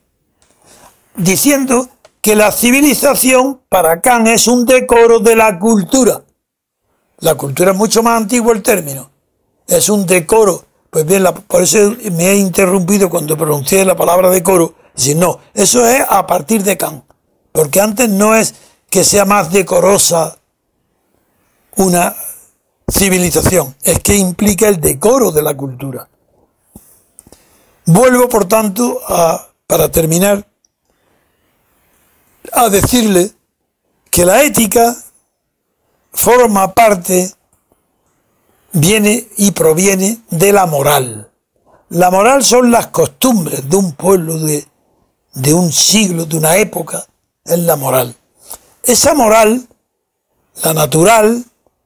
diciendo que la civilización para Kant es un decoro de la cultura. La cultura es mucho más antiguo el término, es un decoro. Pues bien, por eso me he interrumpido cuando pronuncié la palabra decoro, decir, no, eso es a partir de Kant, porque antes no es que sea más decorosa una civilización, es que implica el decoro de la cultura. Vuelvo, por tanto, para terminar, a decirle que la ética forma parte, viene y proviene de la moral. La moral son las costumbres de un pueblo, de un siglo, de una época, es la moral. Esa moral, la natural,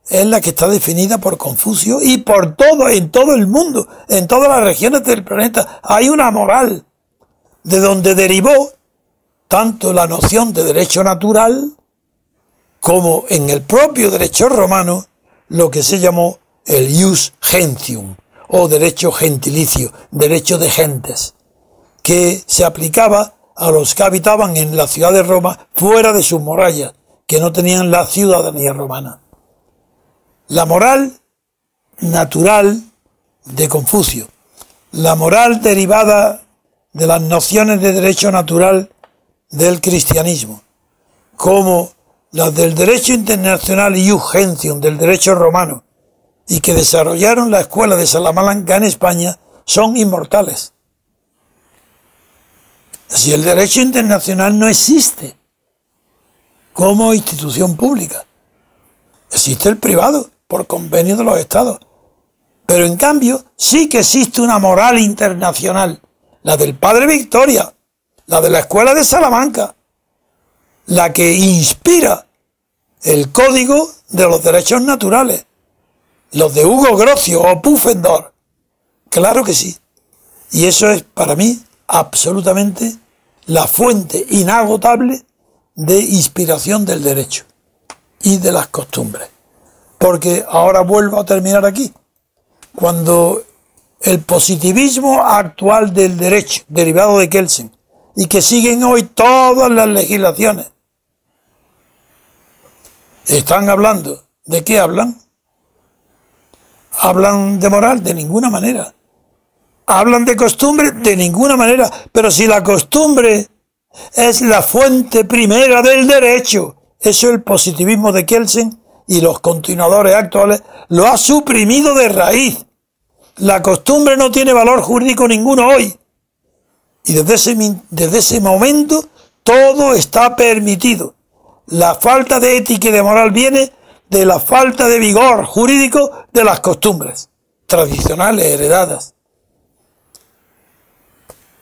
es la que está definida por Confucio y por todo, en todo el mundo, en todas las regiones del planeta. Hay una moral de donde derivó tanto la noción de derecho natural como en el propio derecho romano lo que se llamó el ius gentium o derecho gentilicio, derecho de gentes, que se aplicaba a los que habitaban en la ciudad de Roma fuera de sus murallas, que no tenían la ciudadanía romana. La moral natural de Confucio, la moral derivada de las nociones de derecho natural del cristianismo, como las del derecho internacional ius gentium del derecho romano, y que desarrollaron la escuela de Salamanca en España, son inmortales. Si el derecho internacional no existe como institución pública, existe el privado por convenio de los estados, pero en cambio sí que existe una moral internacional, la del Padre Victoria, la de la escuela de Salamanca, la que inspira el código de los derechos naturales, los de Hugo Grocio o Pufendorf. Claro que sí. Y eso es para mí absolutamente la fuente inagotable de inspiración del derecho y de las costumbres. Porque ahora vuelvo a terminar aquí. Cuando el positivismo actual del derecho, derivado de Kelsen, y que siguen hoy todas las legislaciones, están hablando, ¿de qué hablan? ¿Hablan de moral? De ninguna manera. ¿Hablan de costumbre? De ninguna manera. Pero si la costumbre es la fuente primera del derecho, eso el positivismo de Kelsen y los continuadores actuales lo ha suprimido de raíz. La costumbre no tiene valor jurídico ninguno hoy. Y desde ese momento todo está permitido. La falta de ética y de moral viene de la falta de vigor jurídico de las costumbres tradicionales heredadas.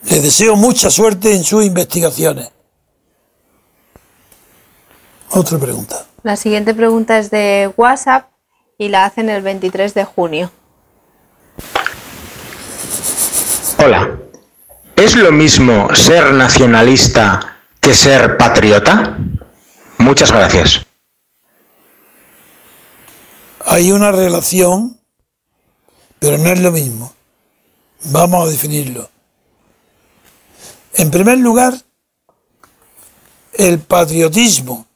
Les deseo mucha suerte en sus investigaciones. Otra pregunta. La siguiente pregunta es de WhatsApp y la hacen el 23 de junio. Hola. ¿Es lo mismo ser nacionalista que ser patriota? Muchas gracias. Hay una relación, pero no es lo mismo. Vamos a definirlo. En primer lugar, el patriotismo,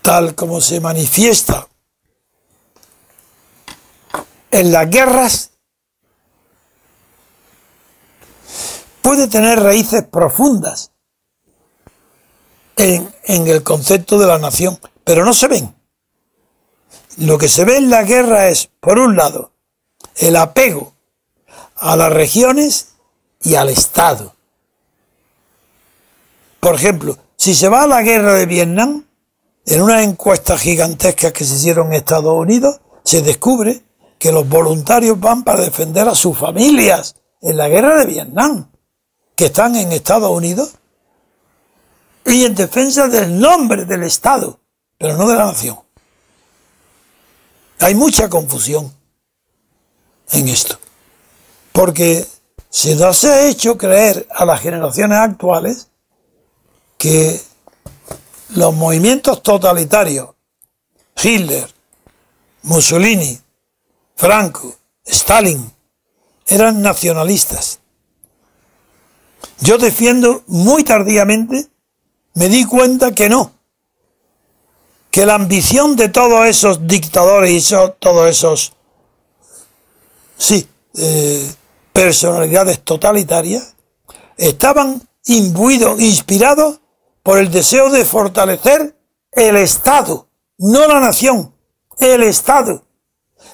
tal como se manifiesta en las guerras, puede tener raíces profundas en el concepto de la nación, pero no se ven. Lo que se ve en la guerra es, por un lado, el apego a las regiones y al Estado. Por ejemplo, si se va a la guerra de Vietnam, en unas encuestas gigantescas que se hicieron en Estados Unidos, se descubre que los voluntarios van para defender a sus familias en la guerra de Vietnam, que están en Estados Unidos. y en defensa del nombre del Estado, pero no de la nación. Hay mucha confusión en esto, porque se nos ha hecho creer a las generaciones actuales que los movimientos totalitarios, Hitler, Mussolini, Franco, Stalin, eran nacionalistas. Yo defiendo muy tardíamente, me di cuenta que no, que la ambición de todos esos dictadores y todos esos personalidades totalitarias estaban imbuidos, inspirados por el deseo de fortalecer el Estado, no la nación, el Estado.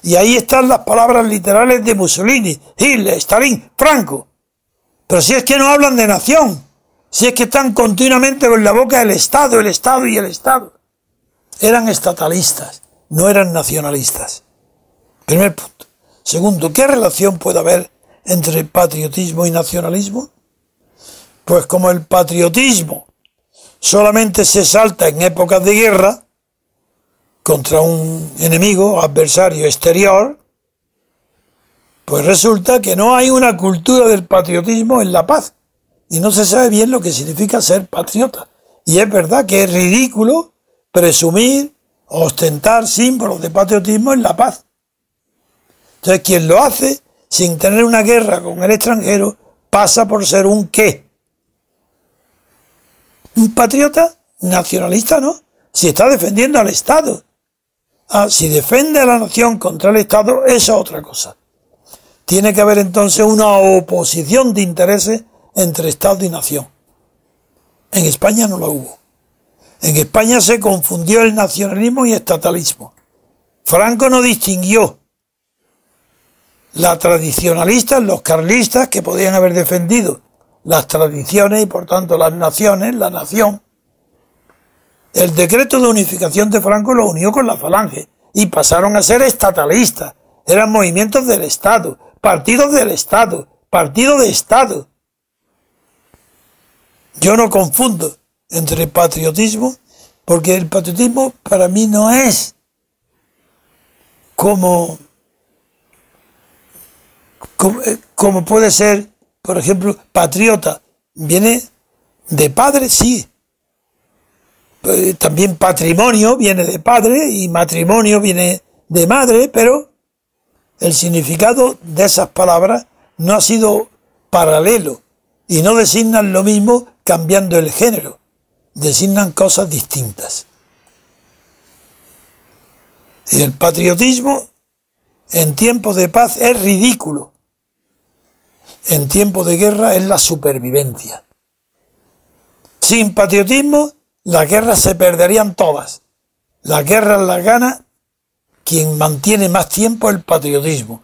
Y ahí están las palabras literales de Mussolini, Hitler, Stalin, Franco. Pero si es que no hablan de nación, si es que están continuamente con la boca el Estado y el Estado. Eran estatalistas, no eran nacionalistas. Primer punto. Segundo, ¿qué relación puede haber entre patriotismo y nacionalismo? Pues como el patriotismo solamente se salta en épocas de guerra contra un enemigo, adversario exterior, pues resulta que no hay una cultura del patriotismo en la paz y no se sabe bien lo que significa ser patriota. Y es verdad que es ridículo presumir, ostentar símbolos de patriotismo en la paz. Entonces quien lo hace sin tener una guerra con el extranjero pasa por ser un ¿qué? Un patriota nacionalista, ¿no? Si está defendiendo al Estado. Si defiende a la nación contra el Estado, eso es otra cosa. Tiene que haber entonces una oposición de intereses entre Estado y nación. En España no la hubo. En España se confundió el nacionalismo y estatalismo. Franco no distinguió la tradicionalistas, los carlistas, que podían haber defendido las tradiciones y por tanto las naciones, la nación. El decreto de unificación de Franco lo unió con la Falange y pasaron a ser estatalistas. Eran movimientos del Estado, partidos del Estado, partido de Estado. Yo no confundo entre patriotismo, porque el patriotismo para mí no es como puede ser, por ejemplo, patriota. Viene de padre, sí. También patrimonio viene de padre y matrimonio viene de madre, pero el significado de esas palabras no ha sido paralelo y no designan lo mismo cambiando el género, designan cosas distintas. Y el patriotismo en tiempos de paz es ridículo, en tiempos de guerra es la supervivencia. Sin patriotismo las guerras se perderían todas. Las guerras las gana quien mantiene más tiempo el patriotismo.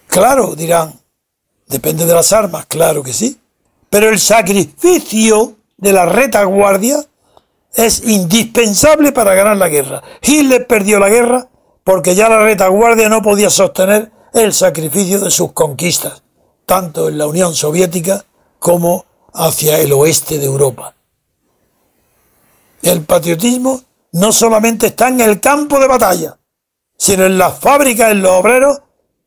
Claro, dirán, depende de las armas, claro que sí. Pero el sacrificio de la retaguardia es indispensable para ganar la guerra. Hitler perdió la guerra porque ya la retaguardia no podía sostener el sacrificio de sus conquistas, tanto en la Unión Soviética como hacia el oeste de Europa. El patriotismo no solamente está en el campo de batalla, sino en las fábricas, en los obreros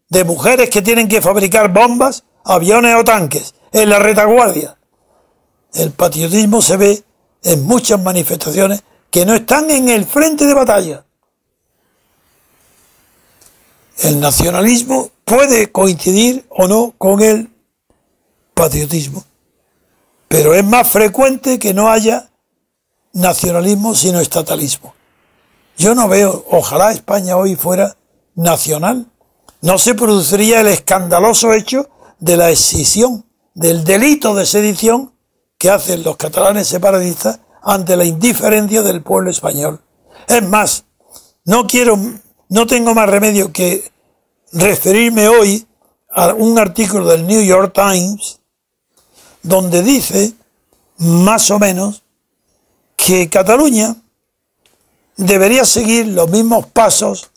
de mujeres que tienen que fabricar bombas, aviones o tanques, en la retaguardia. El patriotismo se ve en muchas manifestaciones que no están en el frente de batalla. El nacionalismo puede coincidir o no con el patriotismo, pero es más frecuente que no haya nacionalismo sino estatalismo. Yo no veo, ojalá España hoy fuera nacional, no se produciría el escandaloso hecho de la escisión, del delito de sedición que hacen los catalanes separatistas ante la indiferencia del pueblo español. Es más, no tengo más remedio que referirme hoy a un artículo del New York Times donde dice, más o menos, que Cataluña debería seguir los mismos pasos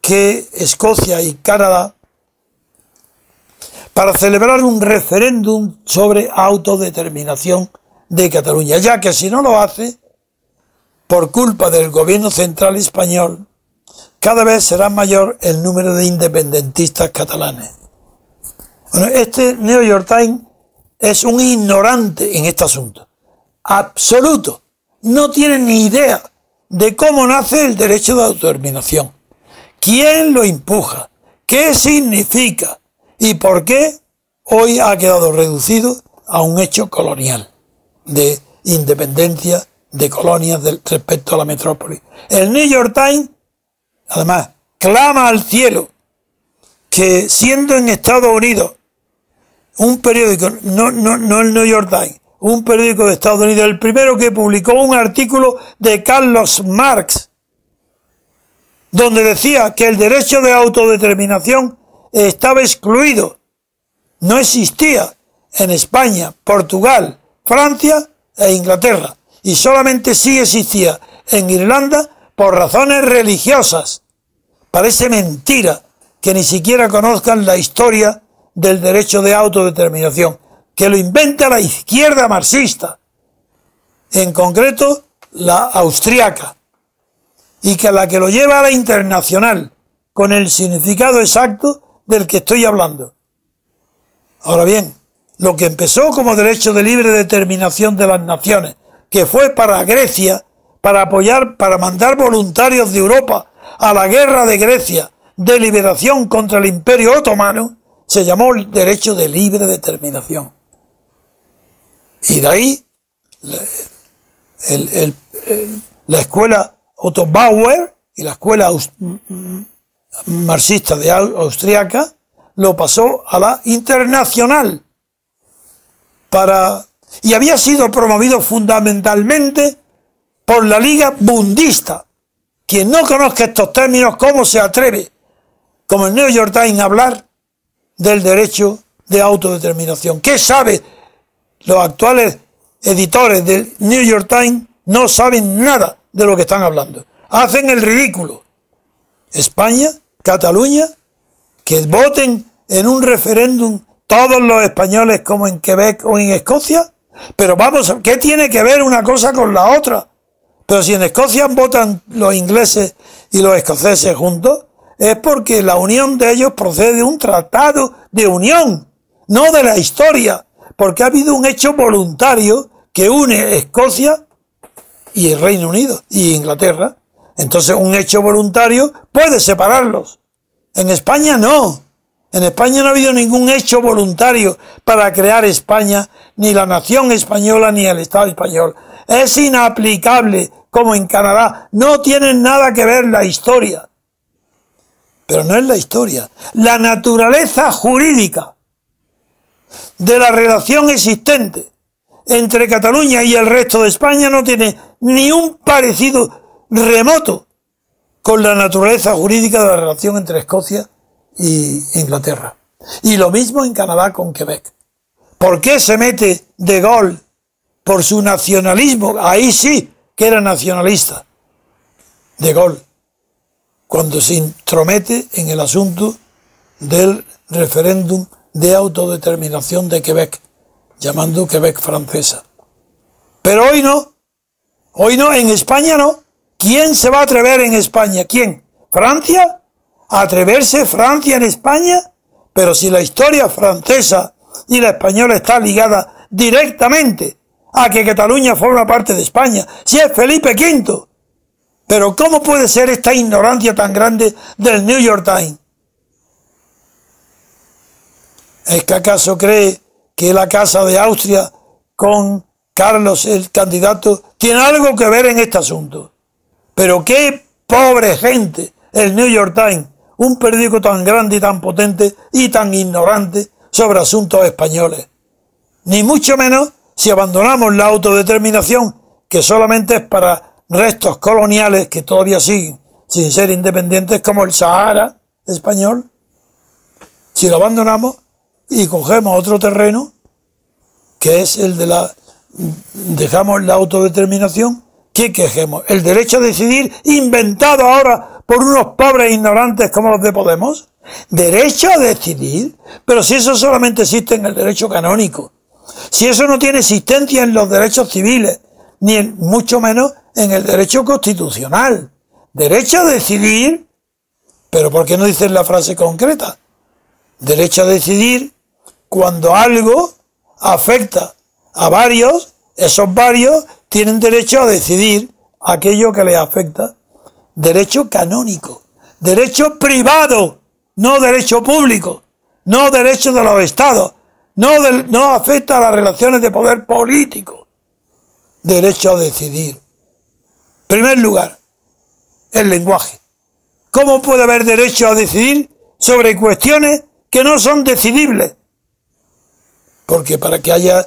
que Escocia y Canadá para celebrar un referéndum sobre autodeterminación de Cataluña, ya que si no lo hace, por culpa del gobierno central español, cada vez será mayor el número de independentistas catalanes. Bueno, este New York Times es un ignorante en este asunto, absoluto. No tiene ni idea de cómo nace el derecho de autodeterminación, quién lo empuja, qué significa y por qué hoy ha quedado reducido a un hecho colonial de independencia de colonias respecto a la metrópoli. El New York Times, además, clama al cielo que, siendo en Estados Unidos un periódico, no el New York Times, un periódico de Estados Unidos, el primero que publicó un artículo de Carlos Marx, donde decía que el derecho de autodeterminación estaba excluido, no existía en España, Portugal, Francia e Inglaterra, y solamente sí existía en Irlanda por razones religiosas. Parece mentira que ni siquiera conozcan la historia del derecho de autodeterminación, que lo inventa la izquierda marxista, en concreto la austríaca, y que la que lo lleva a la internacional, con el significado exacto del que estoy hablando. Ahora bien, lo que empezó como derecho de libre determinación de las naciones, que fue para Grecia, para apoyar, para mandar voluntarios de Europa a la guerra de Grecia de liberación contra el Imperio Otomano, se llamó derecho de libre determinación. Y de ahí la escuela Otto Bauer y la escuela marxista de austríaca lo pasó a la internacional y había sido promovido fundamentalmente por la Liga Bundista. Quien no conozca estos términos, ¿cómo se atreve, como el New York Times, a hablar del derecho de autodeterminación? ¿Qué sabe? Los actuales editores del New York Times no saben nada de lo que están hablando. Hacen el ridículo. España, Cataluña, que voten en un referéndum todos los españoles como en Quebec o en Escocia. Pero vamos, ¿qué tiene que ver una cosa con la otra? Pero si en Escocia votan los ingleses y los escoceses juntos, es porque la unión de ellos procede de un tratado de unión, no de la historia, porque ha habido un hecho voluntario que une Escocia y el Reino Unido y Inglaterra. Entonces un hecho voluntario puede separarlos. En España no. En España no ha habido ningún hecho voluntario para crear España, ni la nación española, ni el Estado español. Es inaplicable, como en Canadá. No tienen nada que ver la historia. Pero no es la historia. La naturaleza jurídica de la relación existente entre Cataluña y el resto de España no tiene ni un parecido remoto con la naturaleza jurídica de la relación entre Escocia y Inglaterra. Y lo mismo en Canadá con Quebec. ¿Por qué se mete De Gaulle por su nacionalismo? Ahí sí que era nacionalista De Gaulle, cuando se intromete en el asunto del referéndum de autodeterminación de Quebec, llamando Quebec francesa. Pero hoy no, en España no. ¿Quién se va a atrever en España? ¿Quién? ¿Francia? ¿Atreverse Francia en España? Pero si la historia francesa y la española está ligada directamente a que Cataluña forma parte de España, si es Felipe V. Pero ¿cómo puede ser esta ignorancia tan grande del New York Times? ¿Es que acaso cree que la Casa de Austria con Carlos, el candidato, tiene algo que ver en este asunto? Pero qué pobre gente el New York Times, un periódico tan grande y tan potente y tan ignorante sobre asuntos españoles. Ni mucho menos si abandonamos la autodeterminación, que solamente es para restos coloniales que todavía siguen sin ser independientes, como el Sahara español. Si lo abandonamos y cogemos otro terreno, que es el de dejamos la autodeterminación, ¿qué quejemos? ¿El derecho a decidir inventado ahora por unos pobres ignorantes como los de Podemos? ¿Derecho a decidir? Pero si eso solamente existe en el derecho canónico. Si eso no tiene existencia en los derechos civiles, ni mucho menos en el derecho constitucional. Derecho a decidir, pero ¿por qué no dicen la frase concreta? Derecho a decidir cuando algo afecta a varios, esos varios tienen derecho a decidir aquello que les afecta. Derecho canónico, derecho privado, no derecho público, no derecho de los estados, no afecta a las relaciones de poder político. Derecho a decidir. En primer lugar, el lenguaje. ¿Cómo puede haber derecho a decidir sobre cuestiones que no son decidibles? Porque para que haya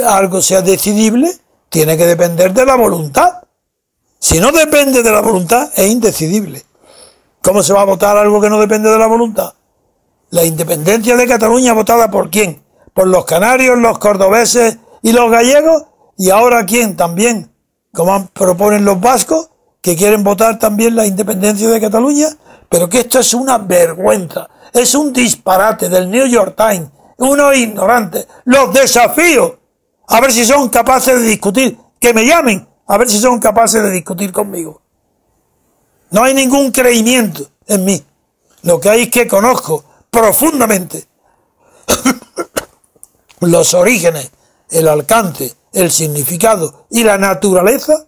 algo sea decidible, tiene que depender de la voluntad. Si no depende de la voluntad, es indecidible. ¿Cómo se va a votar algo que no depende de la voluntad? La independencia de Cataluña votada ¿por quién? Por los canarios, los cordobeses y los gallegos. Y ahora ¿quién? También, como proponen los vascos, que quieren votar también la independencia de Cataluña. Pero que esto es una vergüenza. Es un disparate del New York Times. Unos ignorantes. Los desafío. A ver si son capaces de discutir. Que me llamen. A ver si son capaces de discutir conmigo. No hay ningún creimiento en mí. Lo que hay es que conozco profundamente los orígenes, el alcance, el significado y la naturaleza,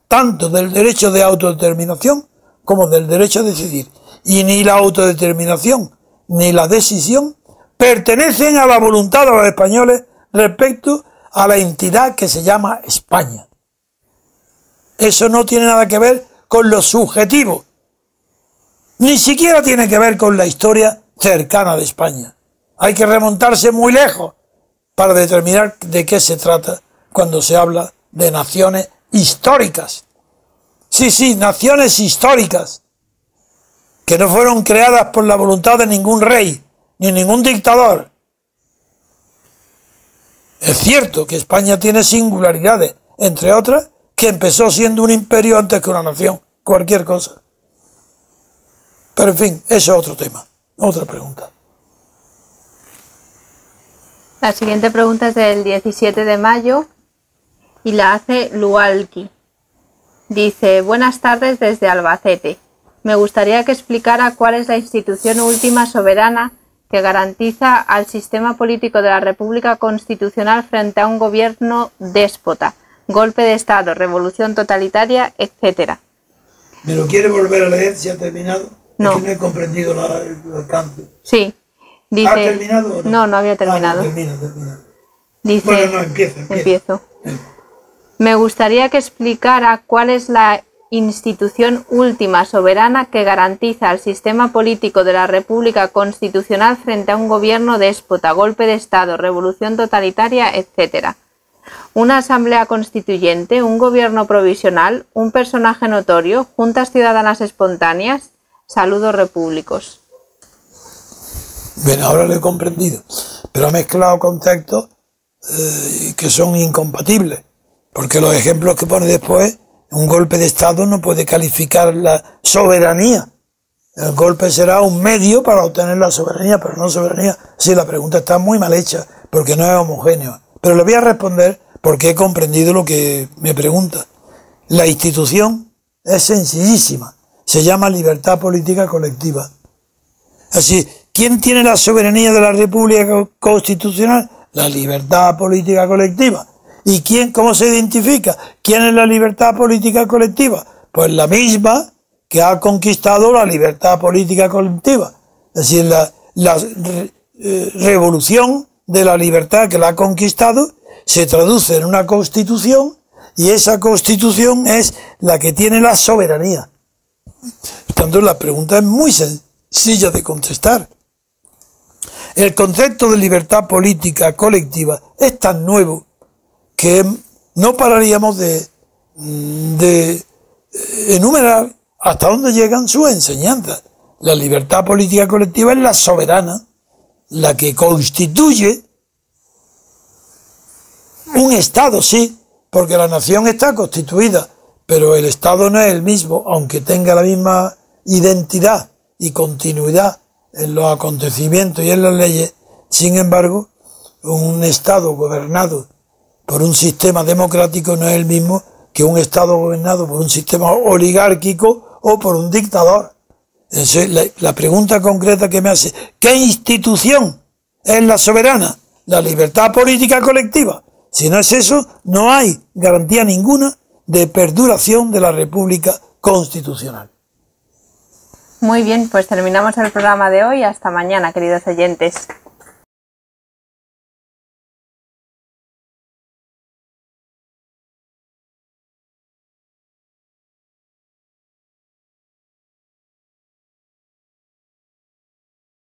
tanto del derecho de autodeterminación como del derecho a decidir. Y ni la autodeterminación ni la decisión pertenecen a la voluntad de los españoles respecto a la entidad que se llama España. Eso no tiene nada que ver con lo subjetivo. Ni siquiera tiene que ver con la historia cercana de España. Hay que remontarse muy lejos para determinar de qué se trata cuando se habla de naciones históricas. Sí, naciones históricas, que no fueron creadas por la voluntad de ningún rey, ni ningún dictador. Es cierto que España tiene singularidades, entre otras, que empezó siendo un imperio antes que una nación, cualquier cosa. Pero en fin, eso es otro tema, otra pregunta. La siguiente pregunta es del 17 de mayo y la hace Lualki. Dice: buenas tardes desde Albacete. Me gustaría que explicara cuál es la institución última soberana que garantiza al sistema político de la República Constitucional frente a un gobierno déspota, golpe de Estado, revolución totalitaria, etc. ¿Me lo quiere volver a leer si ha terminado? No. Es que no he comprendido el alcance. Sí. Dice, ¿Ha terminado o no? No había terminado. Termina. Dice, Bueno, no, empiezo. Me gustaría que explicara cuál es la institución última soberana que garantiza al sistema político de la República Constitucional frente a un gobierno déspota, golpe de Estado, revolución totalitaria, etc. Una asamblea constituyente, un gobierno provisional, un personaje notorio, juntas ciudadanas espontáneas, saludos repúblicos. Bien, ahora lo he comprendido, pero ha mezclado conceptos que son incompatibles, porque los ejemplos que pone después, un golpe de Estado no puede calificar la soberanía. El golpe será un medio para obtener la soberanía, pero no soberanía. Sí, la pregunta está muy mal hecha, porque no es homogéneo. Pero le voy a responder porque he comprendido lo que me pregunta. La institución es sencillísima. Se llama libertad política colectiva. Así, ¿quién tiene la soberanía de la República Constitucional? La libertad política colectiva. ¿Y cómo se identifica? ¿Quién es la libertad política colectiva? Pues la misma que ha conquistado la libertad política colectiva. Es decir, la revolución de la libertad que la ha conquistado se traduce en una constitución, y esa constitución es la que tiene la soberanía. Por tanto, la pregunta es muy sencilla de contestar. El concepto de libertad política colectiva es tan nuevo que no pararíamos de enumerar hasta dónde llegan sus enseñanzas. La libertad política colectiva es la soberana, la que constituye un Estado, sí, porque la nación está constituida, pero el Estado no es el mismo, aunque tenga la misma identidad y continuidad en los acontecimientos y en las leyes. Sin embargo, un Estado gobernado por un sistema democrático no es el mismo que un Estado gobernado por un sistema oligárquico o por un dictador. Entonces, la pregunta concreta que me hace, ¿qué institución es la soberana? La libertad política colectiva. Si no es eso, no hay garantía ninguna de perduración de la República Constitucional. Muy bien, pues terminamos el programa de hoy. Hasta mañana, queridos oyentes.